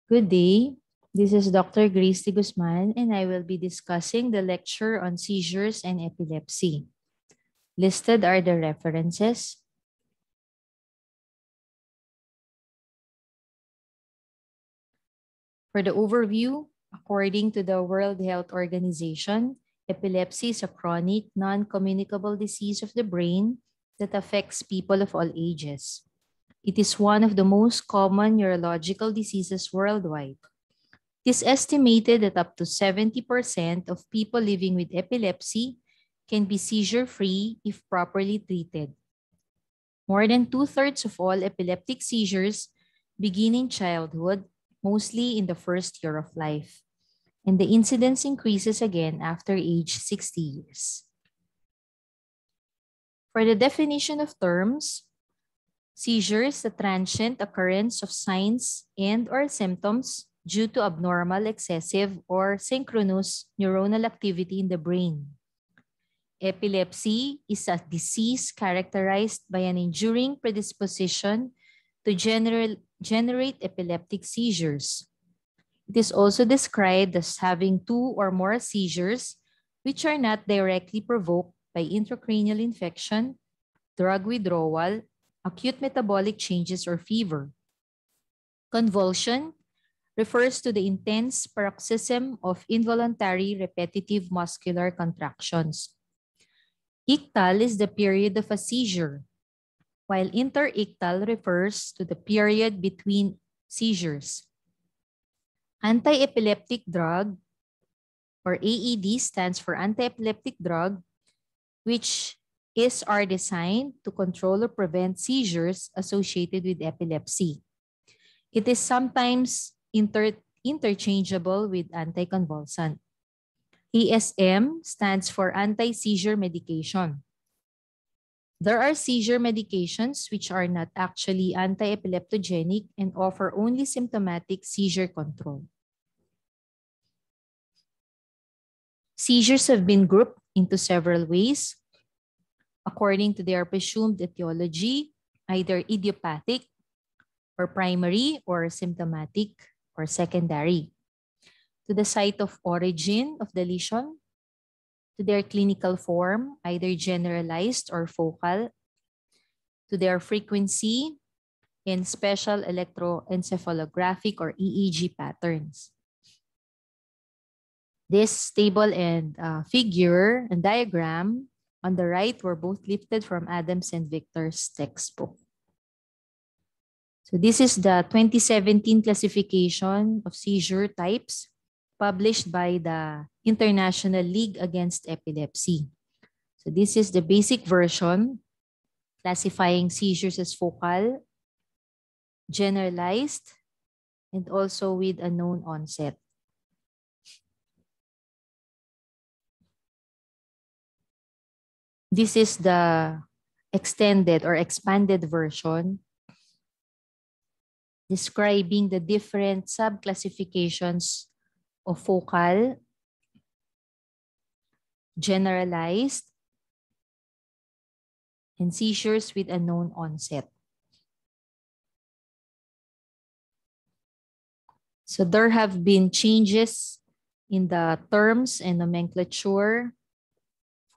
Good day. This is Dr. Grace de Guzman, and I will be discussing the lecture on seizures and epilepsy. Listed are the references. For the overview, according to the World Health Organization, epilepsy is a chronic, non-communicable disease of the brain that affects people of all ages. It is one of the most common neurological diseases worldwide. It is estimated that up to 70% of people living with epilepsy can be seizure-free if properly treated. More than 2/3 of all epileptic seizures begin in childhood, mostly in the first year of life, and the incidence increases again after age 60 years. For the definition of terms, seizure is the transient occurrence of signs and/or symptoms due to abnormal, excessive, or synchronous neuronal activity in the brain. Epilepsy is a disease characterized by an enduring predisposition to generate epileptic seizures. It is also described as having 2 or more seizures which are not directly provoked by intracranial infection, drug withdrawal, acute metabolic changes, or fever. Convulsion refers to the intense paroxysm of involuntary repetitive muscular contractions. Ictal is the period of a seizure, while interictal refers to the period between seizures. Anti-epileptic drug, or AED, stands for anti-epileptic drug, which are designed to control or prevent seizures associated with epilepsy. It is sometimes interchangeable with anticonvulsant. ASM stands for anti-seizure medication. There are seizure medications which are not actually anti-epileptogenic and offer only symptomatic seizure control. Seizures have been grouped into several ways according to their presumed etiology, either idiopathic or primary or symptomatic or secondary, to the site of origin of the lesion, to their clinical form, either generalized or focal, to their frequency in special electroencephalographic or EEG patterns. This table and figure and diagram on the right were both lifted from Adams and Victor's textbook. So this is the 2017 classification of seizure types published by the International League Against Epilepsy. So this is the basic version, classifying seizures as focal, generalized, and also with a known onset. This is the extended or expanded version, describing the different subclassifications of focal, generalized, and seizures with a known onset. So there have been changes in the terms and nomenclature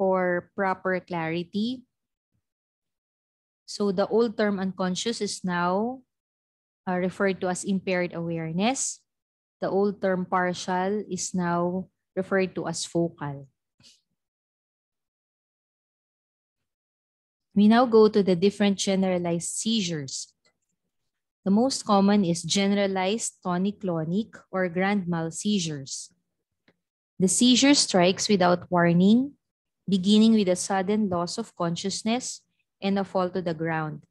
for proper clarity. So the old term unconscious is now referred to as impaired awareness. The old term partial is now referred to as focal. We now go to the different generalized seizures. The most common is generalized tonic-clonic or grand mal seizures. The seizure strikes without warning, beginning with a sudden loss of consciousness and a fall to the ground,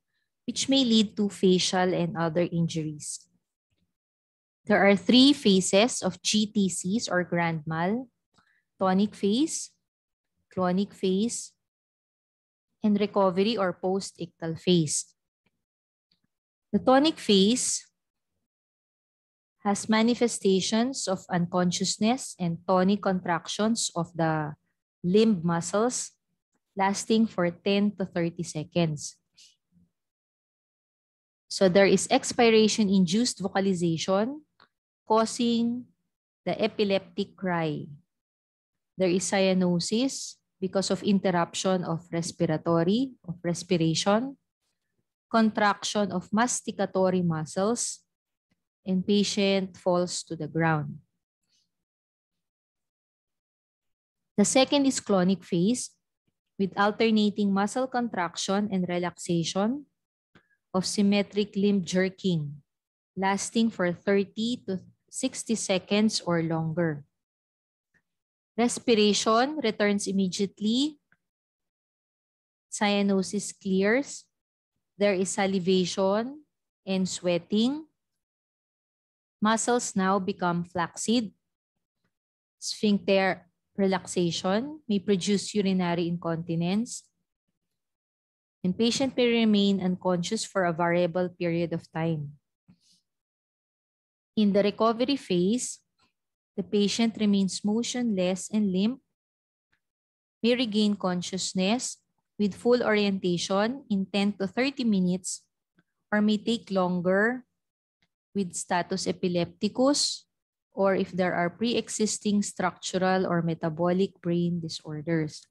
which may lead to facial and other injuries. There are 3 phases of GTCs or grand mal: tonic phase, clonic phase, and recovery or post-ictal phase. The tonic phase has manifestations of unconsciousness and tonic contractions of the limb muscles lasting for 10 to 30 seconds. So there is expiration-induced vocalization, causing the epileptic cry. There is cyanosis because of interruption of respiration, contraction of masticatory muscles, and patient falls to the ground. The second is clonic phase with alternating muscle contraction and relaxation of symmetric limb jerking, lasting for 30 to 60 seconds or longer. Respiration returns immediately. Cyanosis clears. There is salivation and sweating. Muscles now become flaccid. Sphincter relaxation may produce urinary incontinence. And patient may remain unconscious for a variable period of time. In the recovery phase, the patient remains motionless and limp, may regain consciousness with full orientation in 10 to 30 minutes, or may take longer with status epilepticus, or if there are pre-existing structural or metabolic brain disorders.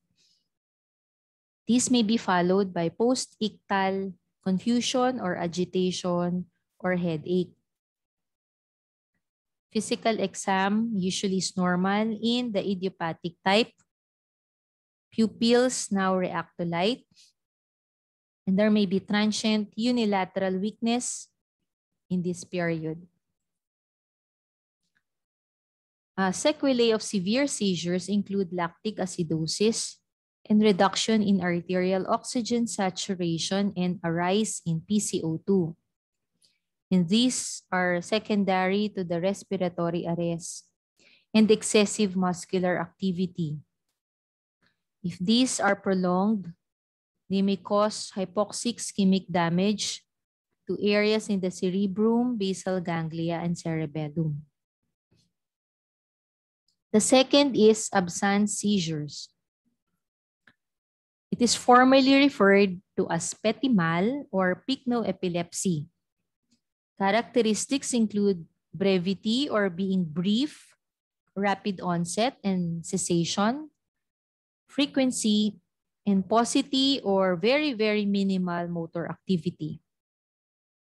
These may be followed by post-ictal confusion or agitation or headache. Physical exam usually is normal in the idiopathic type. Pupils now react to light. And there may be transient unilateral weakness in this period. Sequelae of severe seizures include lactic acidosis and reduction in arterial oxygen saturation and a rise in PCO2. And these are secondary to the respiratory arrest and excessive muscular activity. If these are prolonged, they may cause hypoxic ischemic damage to areas in the cerebrum, basal ganglia, and cerebellum. The second is absence seizures. It is formally referred to as petit mal or pycnoepilepsy. Characteristics include brevity or being brief, rapid onset and cessation, frequency, and paucity or very, very minimal motor activity.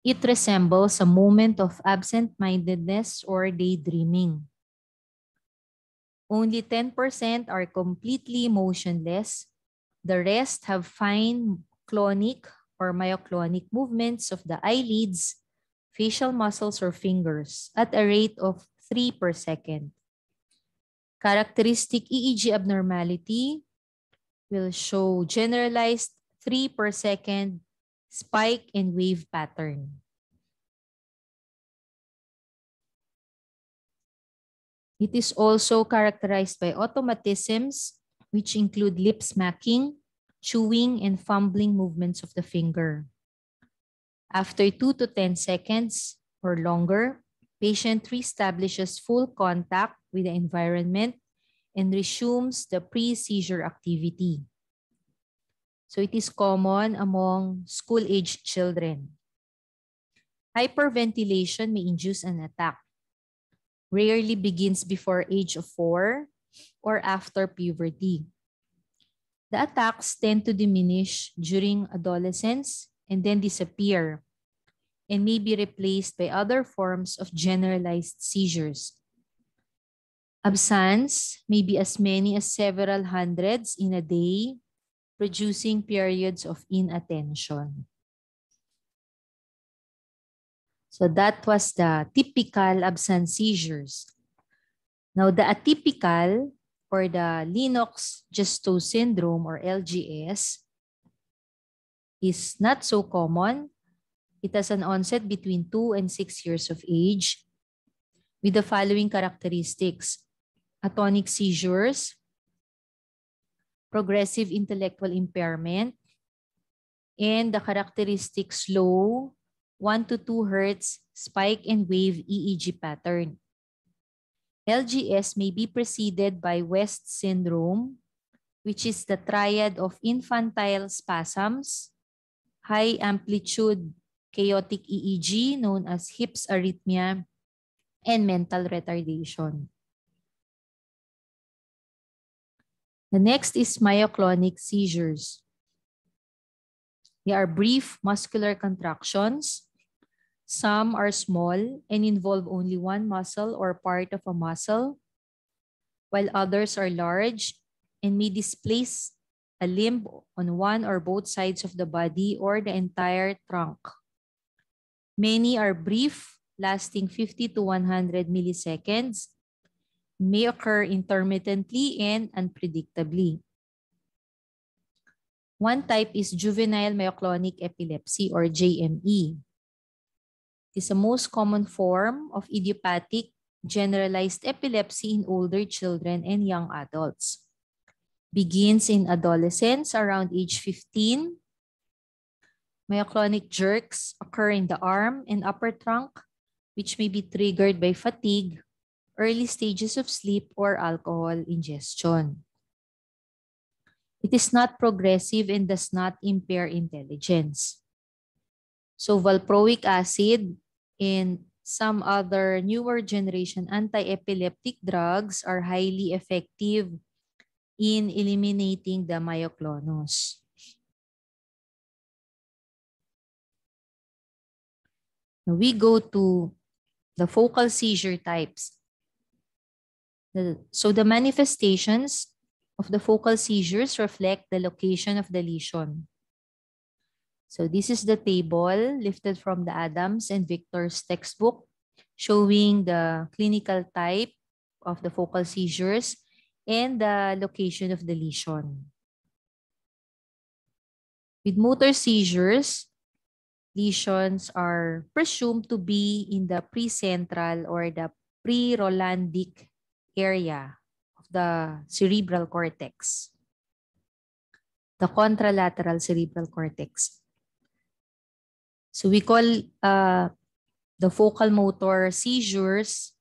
It resembles a moment of absent-mindedness or daydreaming. Only 10% are completely motionless. The rest have fine clonic or myoclonic movements of the eyelids, facial muscles, or fingers at a rate of 3 per second. Characteristic EEG abnormality will show generalized 3 per second spike and wave pattern. It is also characterized by automatisms, which include lip smacking, chewing, and fumbling movements of the finger. After 2 to 10 seconds or longer, patient reestablishes full contact with the environment and resumes the pre-seizure activity. So it is common among school-aged children. Hyperventilation may induce an attack. Rarely begins before age of 4 or after puberty. The attacks tend to diminish during adolescence and then disappear and may be replaced by other forms of generalized seizures. Absence may be as many as several hundreds in a day, producing periods of inattention. So that was the typical absence seizures. Now the atypical or the Lennox-Gastaut syndrome or LGS is not so common. It has an onset between 2 and 6 years of age with the following characteristics: atonic seizures, progressive intellectual impairment, and the characteristic slow 1 to 2 Hertz spike and wave EEG pattern. LGS may be preceded by West syndrome, which is the triad of infantile spasms, high amplitude chaotic EEG known as HIPS arrhythmia, and mental retardation. The next is myoclonic seizures. They are brief muscular contractions. Some are small and involve only one muscle or part of a muscle, while others are large and may displace a limb on one or both sides of the body or the entire trunk. Many are brief, lasting 50 to 100 milliseconds, may occur intermittently and unpredictably. One type is juvenile myoclonic epilepsy or JME. It is the most common form of idiopathic generalized epilepsy in older children and young adults. Begins in adolescents around age 15. Myoclonic jerks occur in the arm and upper trunk, which may be triggered by fatigue, early stages of sleep, or alcohol ingestion. It is not progressive and does not impair intelligence. So valproic acid and some other newer generation anti-epileptic drugs are highly effective in eliminating the myoclonus. Now we go to the focal seizure types. So the manifestations of the focal seizures reflect the location of the lesion. So this is the table lifted from the Adams and Victor's textbook showing the clinical type of the focal seizures and the location of the lesion. With motor seizures, lesions are presumed to be in the precentral or the pre-Rolandic area of the cerebral cortex, the contralateral cerebral cortex. So we call the focal motor seizures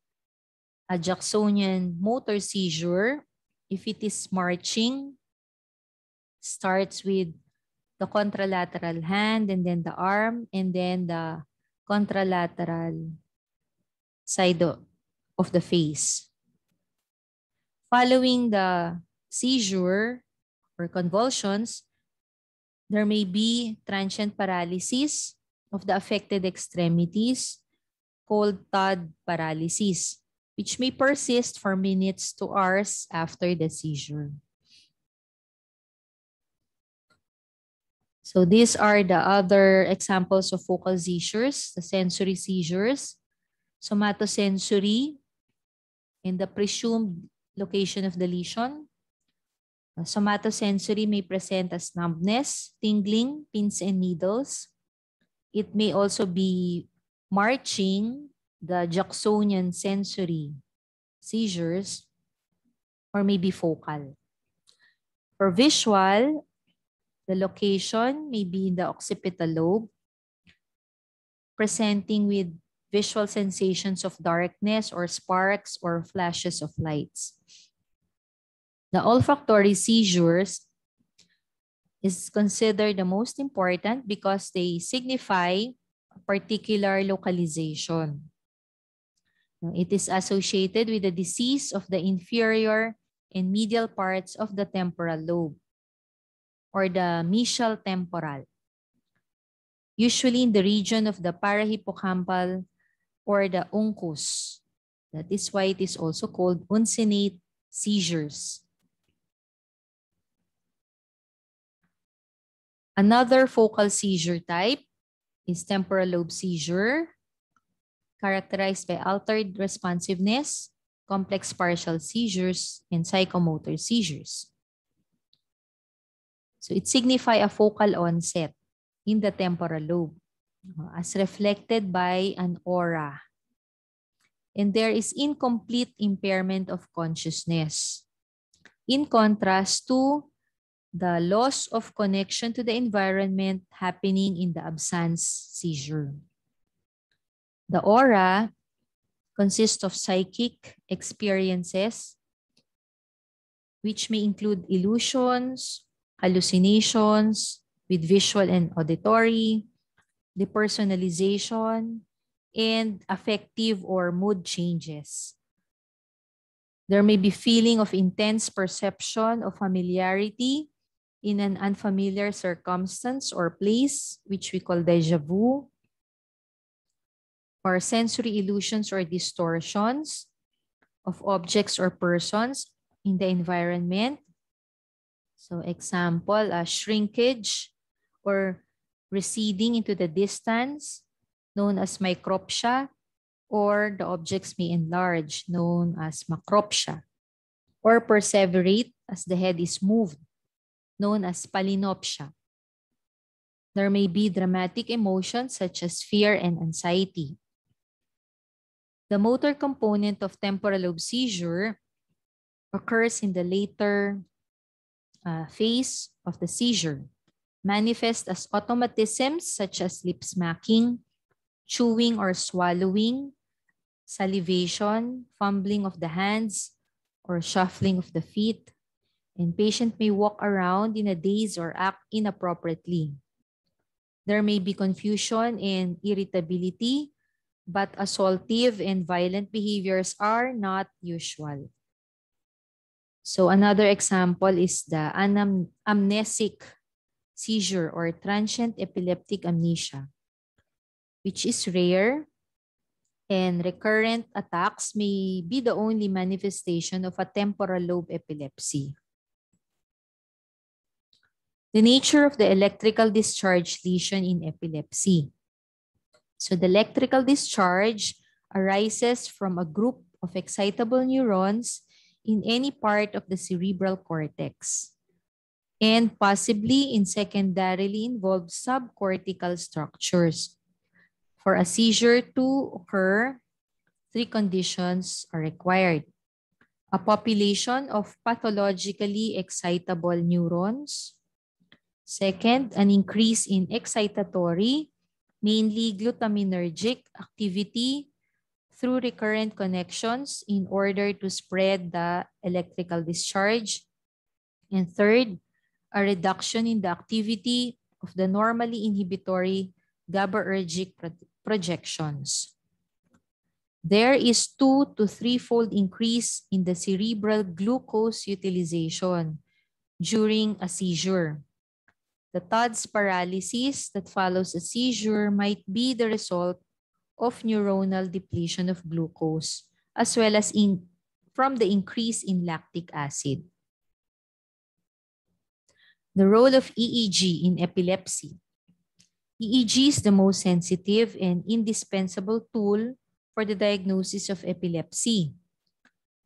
a Jacksonian motor seizure if it is marching, starts with the contralateral hand and then the arm and then the contralateral side of the face. Following the seizure or convulsions, there may be transient paralysis of the affected extremities called TOD paralysis, which may persist for minutes to hours after the seizure. So these are the other examples of focal seizures, the sensory seizures, somatosensory, in the presumed location of the lesion. Somatosensory may present as numbness, tingling, pins and needles. It may also be marching, the Jacksonian sensory seizures, or maybe focal. For visual, the location may be in the occipital lobe, presenting with visual sensations of darkness or sparks or flashes of lights. The olfactory seizures is considered the most important because they signify a particular localization. It is associated with the disease of the inferior and medial parts of the temporal lobe or the mesial temporal, usually in the region of the parahippocampal or the uncus. That is why it is also called uncinate seizures. Another focal seizure type is temporal lobe seizure, characterized by altered responsiveness, complex partial seizures, and psychomotor seizures. So it signifies a focal onset in the temporal lobe as reflected by an aura. And there is incomplete impairment of consciousness, in contrast to the loss of connection to the environment happening in the absence seizure. The aura consists of psychic experiences, which may include illusions, hallucinations with visual and auditory, depersonalization, and affective or mood changes. There may be feeling of intense perception of familiarity in an unfamiliar circumstance or place, which we call déjà vu, or sensory illusions or distortions of objects or persons in the environment. So example, shrinkage or receding into the distance, known as micropsia, or the objects may enlarge, known as macropsia, or perseverate as the head is moved, known as palinopsia. There may be dramatic emotions such as fear and anxiety. The motor component of temporal lobe seizure occurs in the later phase of the seizure, manifest as automatisms such as lip smacking, chewing or swallowing, salivation, fumbling of the hands, or shuffling of the feet, and patient may walk around in a daze or act inappropriately. There may be confusion and irritability, but assaultive and violent behaviors are not usual. So another example is the amnesic seizure or transient epileptic amnesia, which is rare, and recurrent attacks may be the only manifestation of a temporal lobe epilepsy. The nature of the electrical discharge lesion in epilepsy. So the electrical discharge arises from a group of excitable neurons in any part of the cerebral cortex, and possibly in secondarily involved subcortical structures. For a seizure to occur, 3 conditions are required: a population of pathologically excitable neurons. Second, an increase in excitatory, mainly glutaminergic activity through recurrent connections in order to spread the electrical discharge. And third, a reduction in the activity of the normally inhibitory GABAergic projections. There is 2 to 3-fold increase in the cerebral glucose utilization during a seizure. The Todd's paralysis that follows a seizure might be the result of neuronal depletion of glucose, as well as from the increase in lactic acid. The role of EEG in epilepsy. EEG is the most sensitive and indispensable tool for the diagnosis of epilepsy,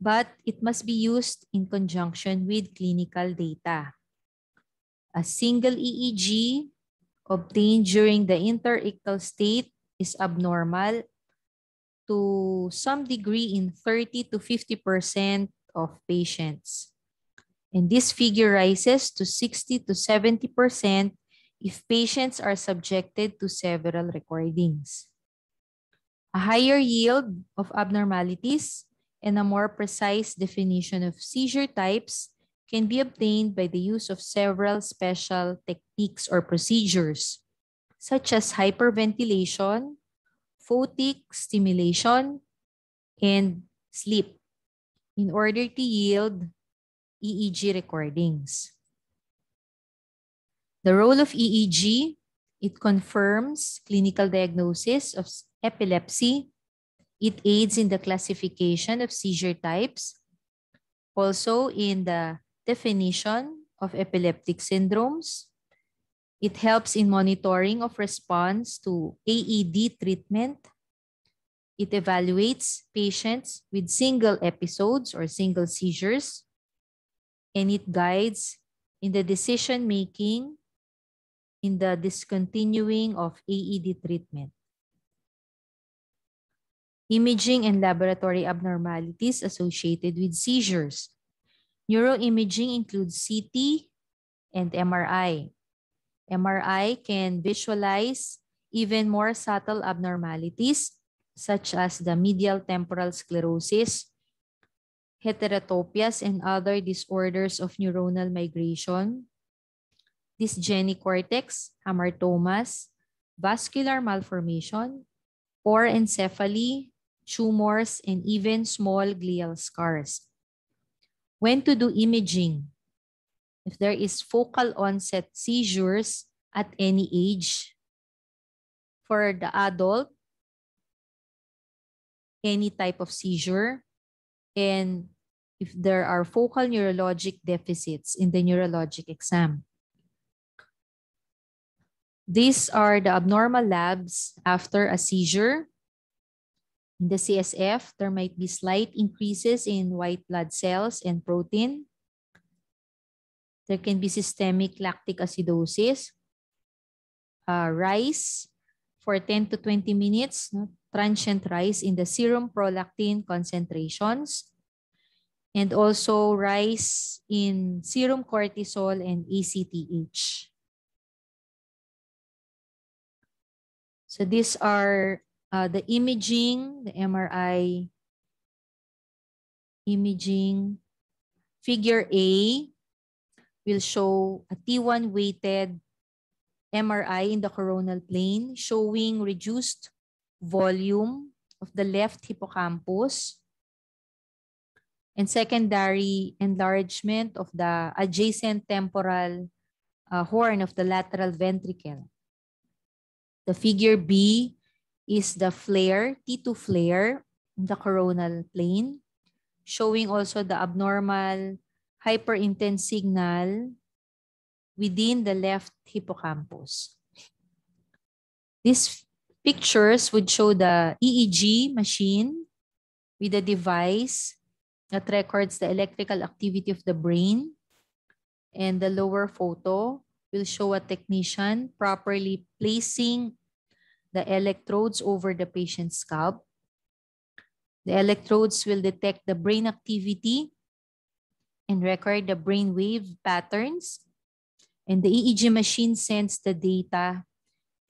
but it must be used in conjunction with clinical data. A single EEG obtained during the interictal state is abnormal to some degree in 30 to 50% of patients. And this figure rises to 60 to 70% if patients are subjected to several recordings. A higher yield of abnormalities and a more precise definition of seizure types can be obtained by the use of several special techniques or procedures, such as hyperventilation, photic stimulation, and sleep, in order to yield EEG recordings. The role of EEG, it confirms clinical diagnosis of epilepsy. It aids in the classification of seizure types, also in the definition of epileptic syndromes. It helps in monitoring of response to AED treatment. It evaluates patients with single episodes or single seizures, and it guides in the decision-making in the discontinuing of AED treatment. Imaging and laboratory abnormalities associated with seizures. Neuroimaging includes CT and MRI. MRI can visualize even more subtle abnormalities such as the medial temporal sclerosis, heterotopias, and other disorders of neuronal migration, dysgenic cortex, hamartomas, vascular malformation, or encephaly, tumors, and even small glial scars. When to do imaging? If there is focal onset seizures at any age. For the adult, any type of seizure. And if there are focal neurologic deficits in the neurologic exam. These are the abnormal labs after a seizure. In the CSF, there might be slight increases in white blood cells and protein. There can be systemic lactic acidosis, rise for 10 to 20 minutes, transient rise in the serum prolactin concentrations, and also rise in serum cortisol and ACTH. So these are the imaging, the MRI imaging. Figure A will show a T1 weighted MRI in the coronal plane showing reduced volume of the left hippocampus and secondary enlargement of the adjacent temporal horn of the lateral ventricle. The figure B is the flare, T2 flare in the coronal plane, showing also the abnormal hyperintense signal within the left hippocampus. These pictures would show the EEG machine with a device that records the electrical activity of the brain. And the lower photo will show a technician properly placing the electrodes over the patient's scalp. The electrodes will detect the brain activity and record the brain wave patterns. And the EEG machine sends the data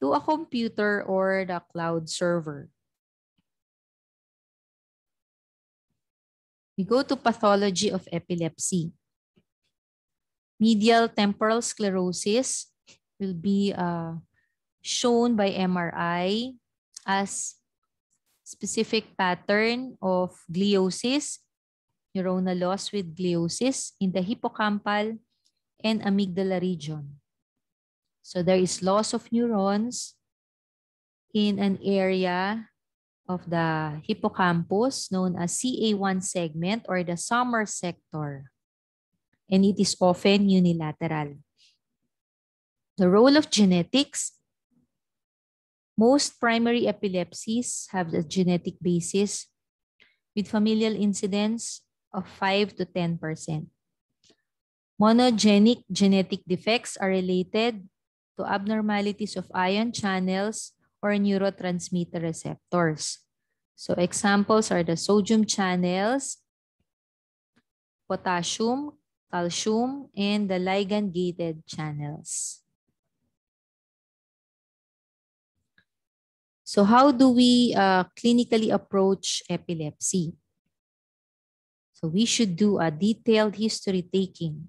to a computer or the cloud server. We go to pathology of epilepsy. Medial temporal sclerosis will be shown by MRI as specific pattern of gliosis, neuronal loss with gliosis in the hippocampal and amygdala region. So there is loss of neurons in an area of the hippocampus known as CA1 segment or the summer sector. And it is often unilateral. The role of genetics. Most primary epilepsies have the genetic basis with familial incidence of 5 to 10%. Monogenic genetic defects are related to abnormalities of ion channels or neurotransmitter receptors. So examples are the sodium channels, potassium, calcium, and the ligand-gated channels. So how do we clinically approach epilepsy? So we should do a detailed history taking,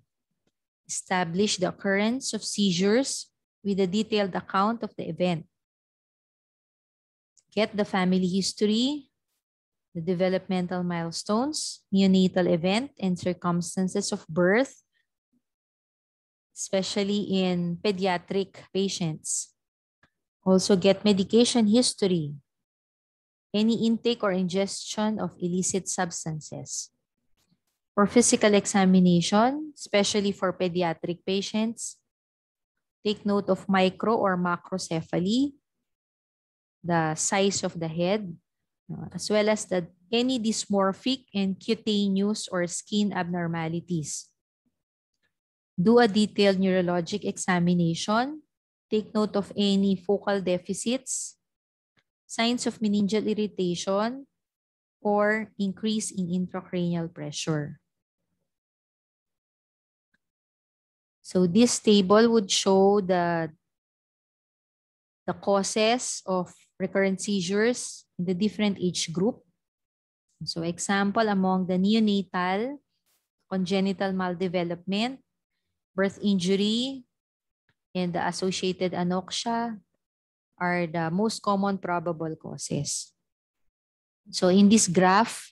establish the occurrence of seizures with a detailed account of the event, get the family history, the developmental milestones, neonatal event, and circumstances of birth, especially in pediatric patients. Also get medication history, any intake or ingestion of illicit substances. For physical examination, especially for pediatric patients, take note of micro or macrocephaly, the size of the head, as well as any dysmorphic and cutaneous or skin abnormalities. Do a detailed neurologic examination. Take note of any focal deficits, signs of meningeal irritation, or increase in intracranial pressure. So this table would show the causes of recurrent seizures in the different age group. So example, among the neonatal, congenital maldevelopment, birth injury, and the associated anoxia are the most common probable causes. So in this graph,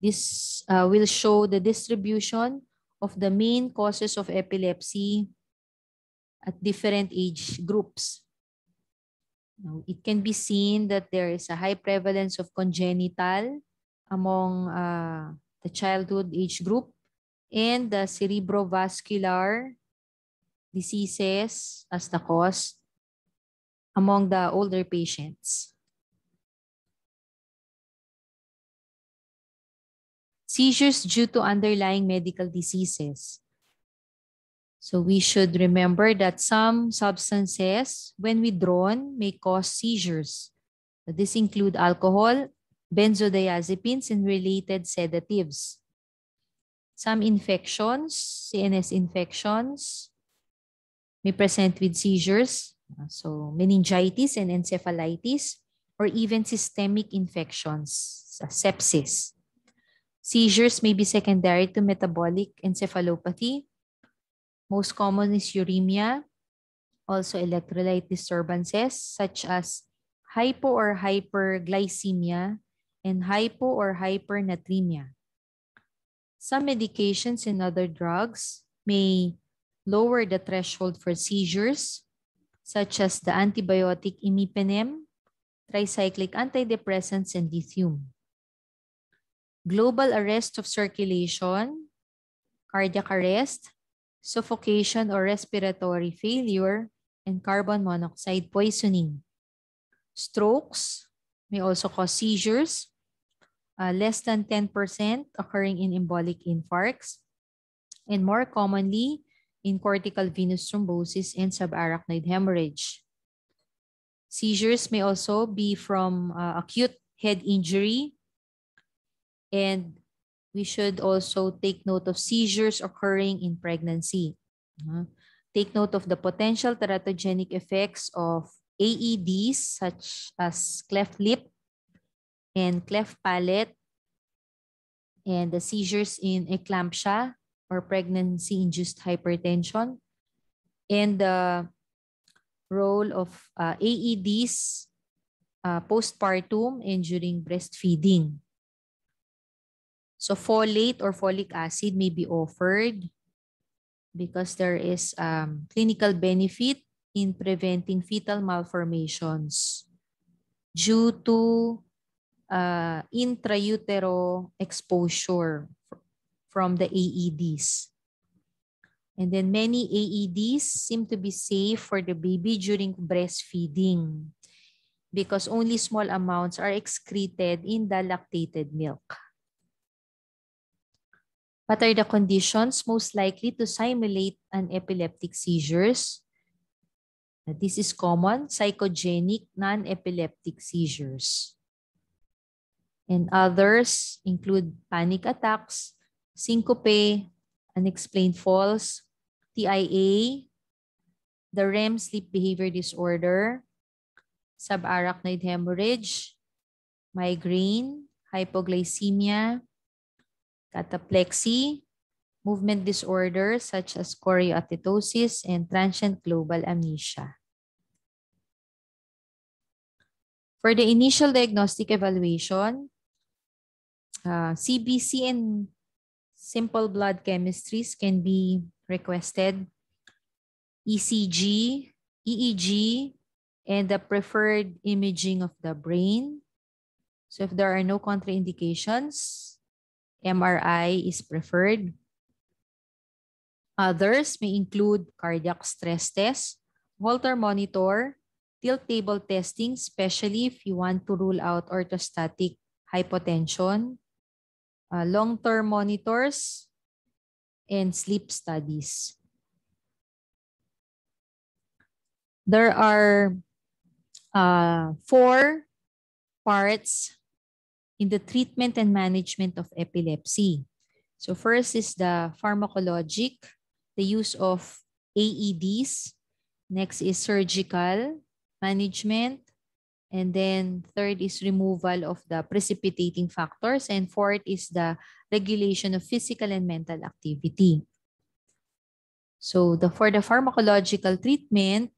this will show the distribution of the main causes of epilepsy at different age groups. Now, it can be seen that there is a high prevalence of congenital among the childhood age group and the cerebrovascular diseases as the cause among the older patients. Seizures due to underlying medical diseases. So we should remember that some substances, when withdrawn, may cause seizures. This include alcohol, benzodiazepines, and related sedatives. Some infections, CNS infections, may present with seizures. So meningitis and encephalitis, or even systemic infections, sepsis. Seizures may be secondary to metabolic encephalopathy. Most common is uremia, also electrolyte disturbances such as hypo or hyperglycemia and hypo or hypernatremia. Some medications and other drugs may lower the threshold for seizures, such as the antibiotic imipenem, tricyclic antidepressants, and lithium. Global arrest of circulation, cardiac arrest, suffocation or respiratory failure, and carbon monoxide poisoning. Strokes may also cause seizures, less than 10% occurring in embolic infarcts, and more commonly in cortical venous thrombosis and subarachnoid hemorrhage. Seizures may also be from acute head injury, and we should also take note of seizures occurring in pregnancy. Take note of the potential teratogenic effects of AEDs such as cleft lip and cleft palate, and the seizures in eclampsia or pregnancy-induced hypertension, and the role of AEDs postpartum and during breastfeeding. So folate or folic acid may be offered because there is clinical benefit in preventing fetal malformations due to intrautero exposure from the AEDs. And then many AEDs seem to be safe for the baby during breastfeeding because only small amounts are excreted in the lactated milk. What are the conditions most likely to simulate an epileptic seizures? This is common, psychogenic non-epileptic seizures. And others include panic attacks, syncope, unexplained falls, TIA, the REM sleep behavior disorder, subarachnoid hemorrhage, migraine, hypoglycemia, cataplexy, movement disorders such as choreoathetosis, and transient global amnesia. For the initial diagnostic evaluation, CBC and simple blood chemistries can be requested, ECG, EEG, and the preferred imaging of the brain. So if there are no contraindications, MRI is preferred. Others may include cardiac stress test, Holter monitor, tilt table testing, especially if you want to rule out orthostatic hypotension, long-term monitors, and sleep studies. There are 4 parts in the treatment and management of epilepsy. So first is the pharmacologic, the use of AEDs. Next is surgical management. And then third is removal of the precipitating factors. And fourth is the regulation of physical and mental activity. So for the pharmacological treatment,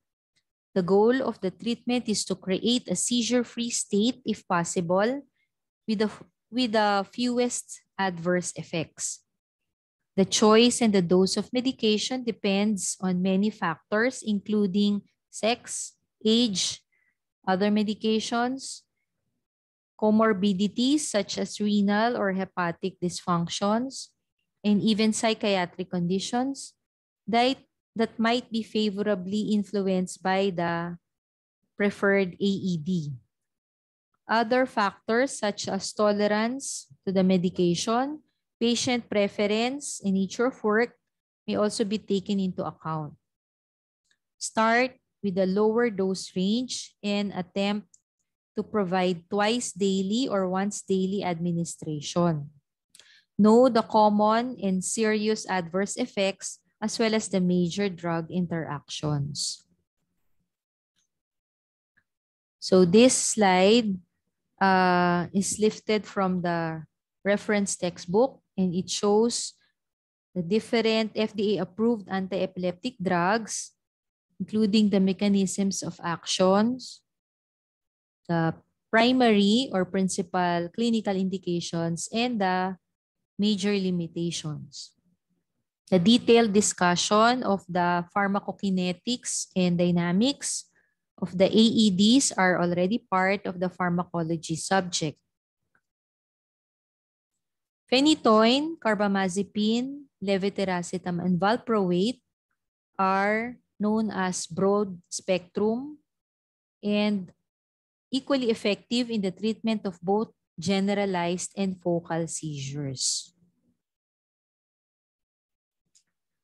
The goal of the treatment is to create a seizure-free state if possible with the fewest adverse effects. The choice and the dose of medication depends on many factors, including sex, age, other medications, comorbidities such as renal or hepatic dysfunctions, and even psychiatric conditions that might be favorably influenced by the preferred AED. Other factors such as tolerance to the medication, patient preference, and nature of work may also be taken into account. Start with a lower dose range and attempt to provide twice daily or once daily administration. Know the common and serious adverse effects as well as the major drug interactions. So this slide is lifted from the reference textbook, and it shows the different FDA-approved anti-epileptic drugs, including the mechanisms of actions, the primary or principal clinical indications, and the major limitations. The detailed discussion of the pharmacokinetics and dynamics of the AEDs are already part of the pharmacology subject. Phenytoin, carbamazepine, levetiracetam, and valproate are known as broad spectrum and equally effective in the treatment of both generalized and focal seizures.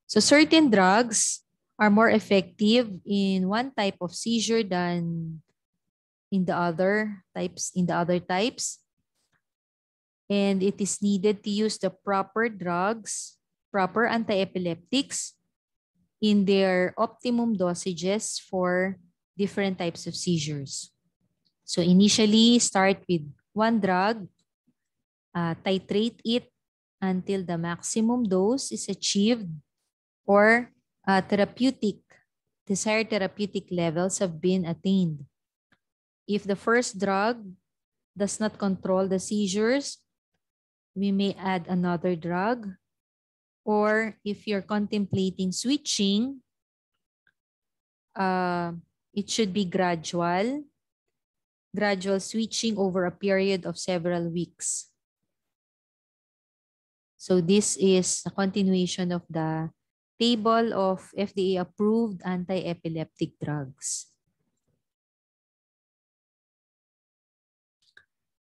So certain drugs are more effective in one type of seizure than in the other types. And it is needed to use the proper drugs, proper anti-epileptics in their optimum dosages for different types of seizures. So initially, start with one drug, titrate it until the maximum dose is achieved or desired therapeutic levels have been attained. If the first drug does not control the seizures, we may add another drug. Or if you're contemplating switching, it should be gradual switching over a period of several weeks. So this is a continuation of the table of FDA-approved anti-epileptic drugs.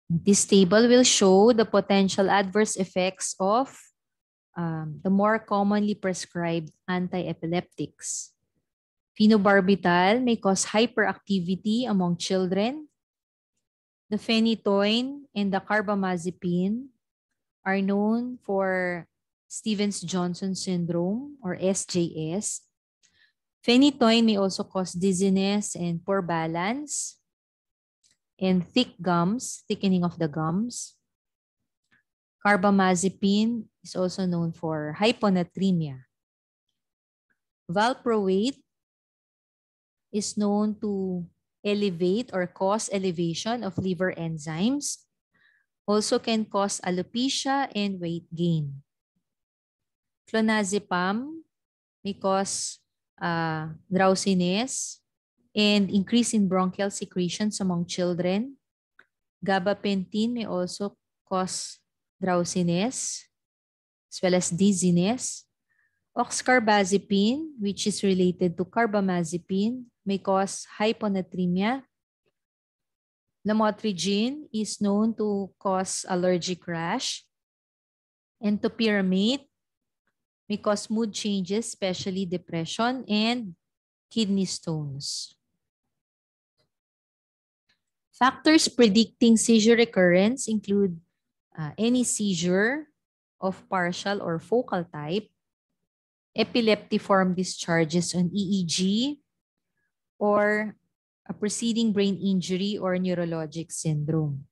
This table will show the potential adverse effects of the more commonly prescribed anti-epileptics. Phenobarbital may cause hyperactivity among children. The phenytoin and the carbamazepine are known for Stevens-Johnson syndrome or SJS. Phenytoin may also cause dizziness and poor balance and thickening of the gums. Carbamazepine is also known for hyponatremia. Valproate is known to elevate or cause elevation of liver enzymes. Also can cause alopecia and weight gain. Clonazepam may cause drowsiness and increase in bronchial secretions among children. Gabapentin may also cause drowsiness as well as dizziness. Oxcarbazepine, which is related to carbamazepine, may cause hyponatremia. Lamotrigine is known to cause allergic rash. And topiramate may cause mood changes, especially depression and kidney stones. Factors predicting seizure recurrence include any seizure of partial or focal type, epileptiform discharges on EEG, or a preceding brain injury or neurologic syndrome.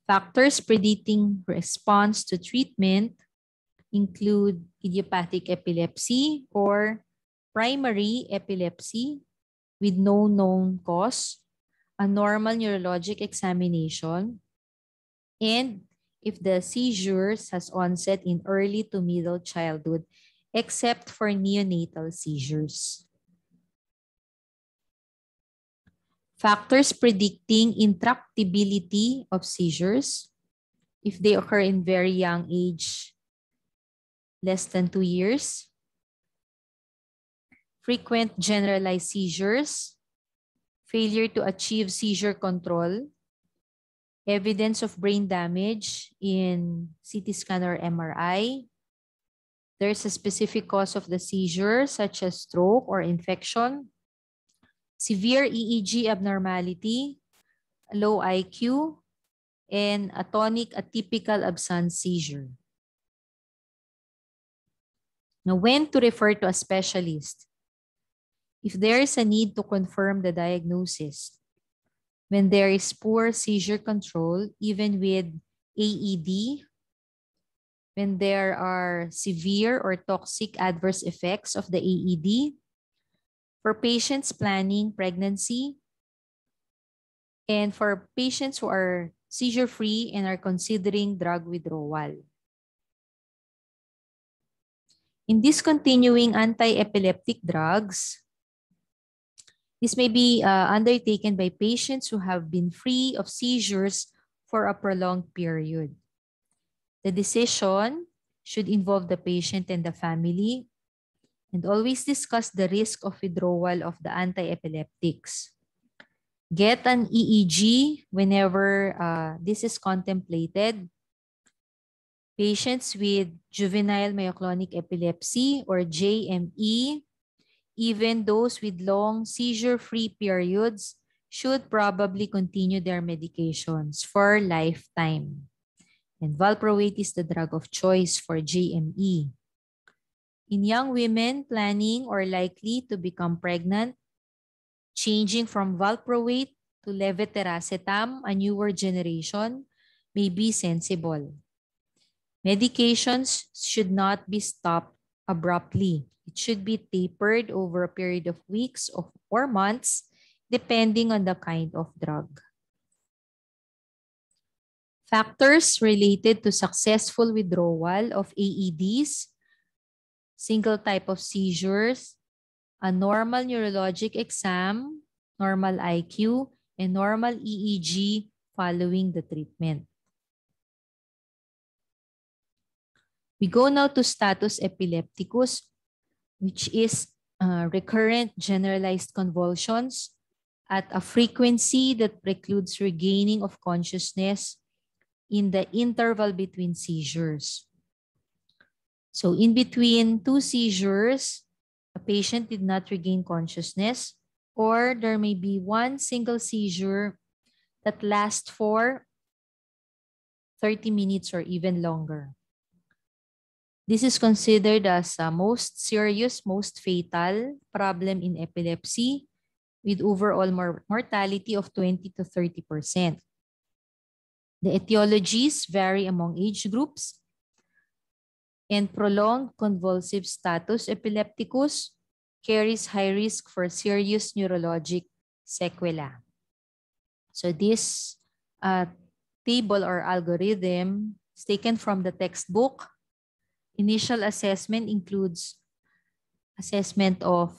Factors predicting response to treatment include idiopathic epilepsy or primary epilepsy with no known cause, a normal neurologic examination, and if the seizures has onset in early to middle childhood, except for neonatal seizures. Factors predicting intractability of seizures, if they occur in very young age, less than 2 years. Frequent generalized seizures, failure to achieve seizure control, evidence of brain damage in CT scan or MRI. There's a specific cause of the seizure, such as stroke or infection, severe EEG abnormality, low IQ, and atonic atypical absence seizure. Now, when to refer to a specialist? If there is a need to confirm the diagnosis, when there is poor seizure control, even with AED, when there are severe or toxic adverse effects of the AED, for patients planning pregnancy, and for patients who are seizure-free and are considering drug withdrawal. In discontinuing anti-epileptic drugs, this may be undertaken by patients who have been free of seizures for a prolonged period. The decision should involve the patient and the family, and always discuss the risk of withdrawal of the anti-epileptics. Get an EEG whenever this is contemplated. Patients with juvenile myoclonic epilepsy or JME, even those with long seizure-free periods, should probably continue their medications for lifetime. And valproate is the drug of choice for JME. In young women planning or likely to become pregnant, changing from valproate to levetiracetam, a newer generation, may be sensible. Medications should not be stopped abruptly. It should be tapered over a period of weeks or months, depending on the kind of drug. Factors related to successful withdrawal of AEDs, single type of seizures, a normal neurologic exam, normal IQ, and normal EEG following the treatment. We go now to status epilepticus, which is recurrent generalized convulsions at a frequency that precludes regaining of consciousness in the interval between seizures. So in between two seizures, a patient did not regain consciousness, or there may be one single seizure that lasts for 30 minutes or even longer. This is considered as the most serious, most fatal problem in epilepsy, with overall mortality of 20 to 30%. The etiologies vary among age groups, and prolonged convulsive status epilepticus carries high risk for serious neurologic sequela. So this table or algorithm is taken from the textbook. Initial assessment includes assessment of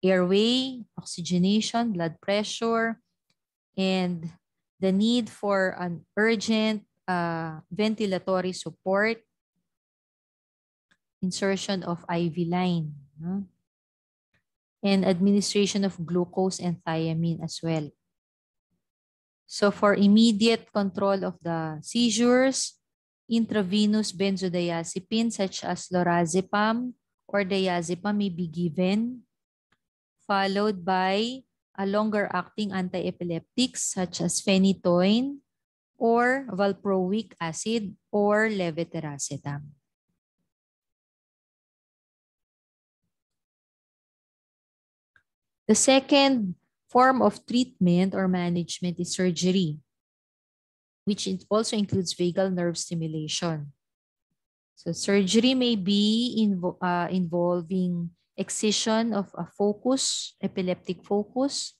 airway, oxygenation, blood pressure, and the need for an urgent ventilatory support, insertion of IV line, and administration of glucose and thiamine as well. So for immediate control of the seizures, intravenous benzodiazepine such as lorazepam or diazepam may be given, followed by a longer-acting anti-epileptics such as phenytoin or valproic acid or levetiracetam. The second form of treatment or management is surgery, which also includes vagal nerve stimulation. So surgery may be involving excision of a focus, epileptic focus,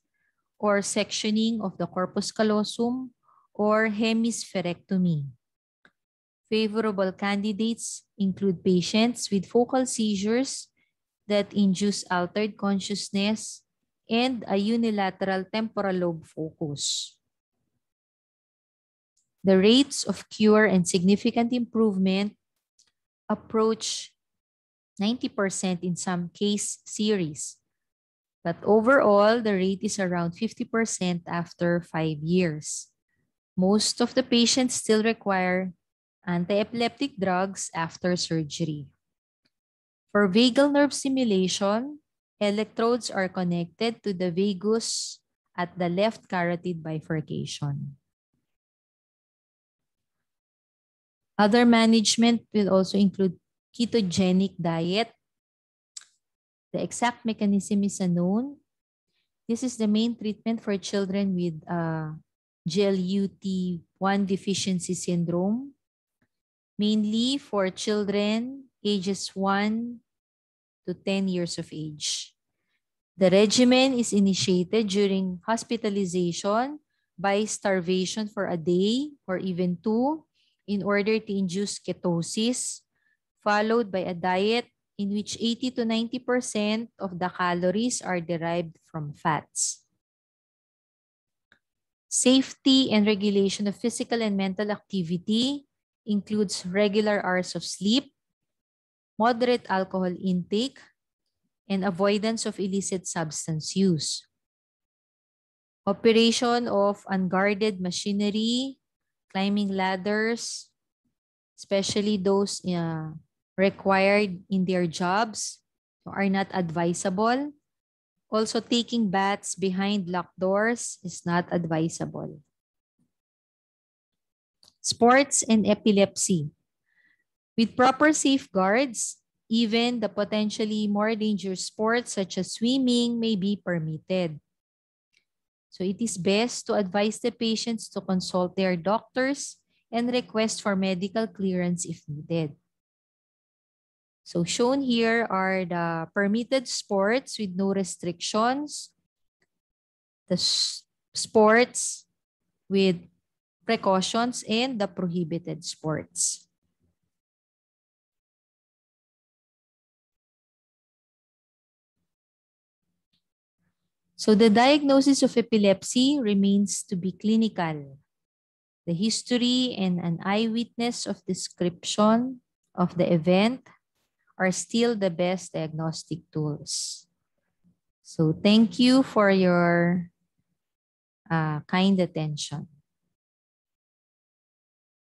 or sectioning of the corpus callosum, or hemispherectomy. Favorable candidates include patients with focal seizures that induce altered consciousness and a unilateral temporal lobe focus. The rates of cure and significant improvement approach 90% in some case series, but overall, the rate is around 50% after 5 years. Most of the patients still require anti-epileptic drugs after surgery. For vagal nerve stimulation, electrodes are connected to the vagus at the left carotid bifurcation. Other management will also include ketogenic diet. The exact mechanism is unknown. This is the main treatment for children with GLUT1 deficiency syndrome, mainly for children ages 1 to 10 years of age. The regimen is initiated during hospitalization by starvation for a day or even 2 in order to induce ketosis, followed by a diet in which 80 to 90% of the calories are derived from fats. Safety and regulation of physical and mental activity includes regular hours of sleep, moderate alcohol intake, and avoidance of illicit substance use. Operation of unguarded machinery, climbing ladders, especially those required in their jobs, are not advisable. Also, taking baths behind locked doors is not advisable. Sports and epilepsy. With proper safeguards, even the potentially more dangerous sports such as swimming may be permitted. So it is best to advise the patients to consult their doctors and request for medical clearance if needed. So shown here are the permitted sports with no restrictions, the sports with precautions, and the prohibited sports. So the diagnosis of epilepsy remains to be clinical. The history and an eyewitness of description of the event are still the best diagnostic tools. So thank you for your kind attention.